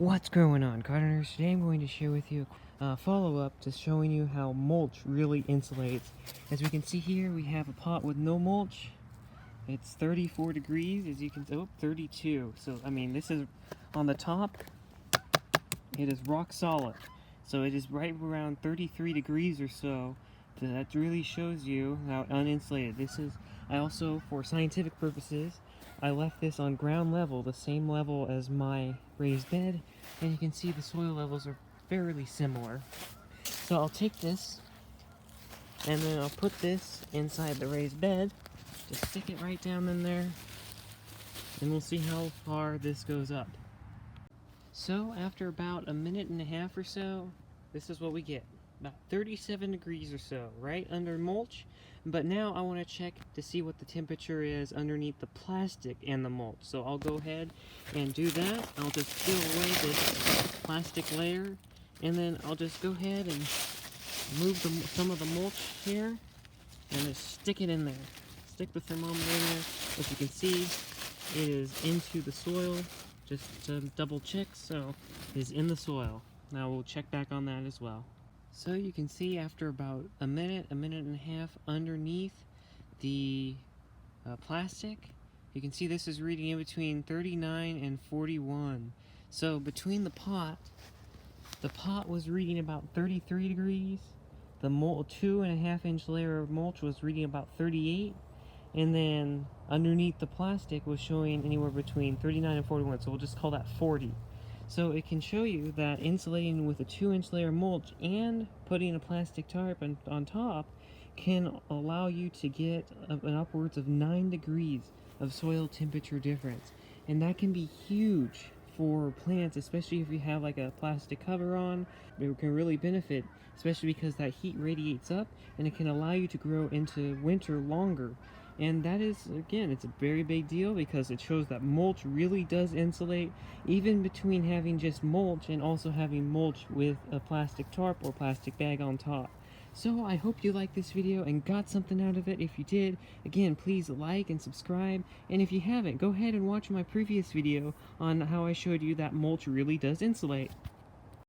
What's going on, gardeners? Today I'm going to share with you a follow-up to showing you how mulch really insulates. As we can see here, we have a pot with no mulch. It's 34 degrees, as you can see. Oh, 32. So, I mean, this is on the top. It is rock solid. So it is right around 33 degrees or so. That really shows you how uninsulated this is. I also, for scientific purposes, I left this on ground level, the same level as my raised bed, and you can see the soil levels are fairly similar. So I'll take this, and then I'll put this inside the raised bed, just stick it right down in there, and we'll see how far this goes up. So after about a minute and a half or so, this is what we get. About 37 degrees or so, right under mulch. But now I want to check to see what the temperature is underneath the plastic and the mulch. So I'll go ahead and do that. I'll just peel away this plastic layer, and then I'll just go ahead and move some of the mulch here and just stick it in there. Stick the thermometer in there. As you can see, it is into the soil. Just to double check, so it is in the soil. Now we'll check back on that as well. So you can see after about a minute and a half underneath the plastic, you can see this is reading in between 39 and 41. So between the pot was reading about 33 degrees, the 2.5 inch layer of mulch was reading about 38, and then underneath the plastic was showing anywhere between 39 and 41, so we'll just call that 40. So it can show you that insulating with a 2-inch layer of mulch and putting a plastic tarp on top can allow you to get an upwards of 9 degrees of soil temperature difference. And that can be huge for plants, especially if you have like a plastic cover on. It can really benefit, especially because that heat radiates up and it can allow you to grow into winter longer. And that is, again, it's a very big deal because it shows that mulch really does insulate, even between having just mulch and also having mulch with a plastic tarp or plastic bag on top. So I hope you liked this video and got something out of it. If you did, again, please like and subscribe. And if you haven't, go ahead and watch my previous video on how I showed you that mulch really does insulate.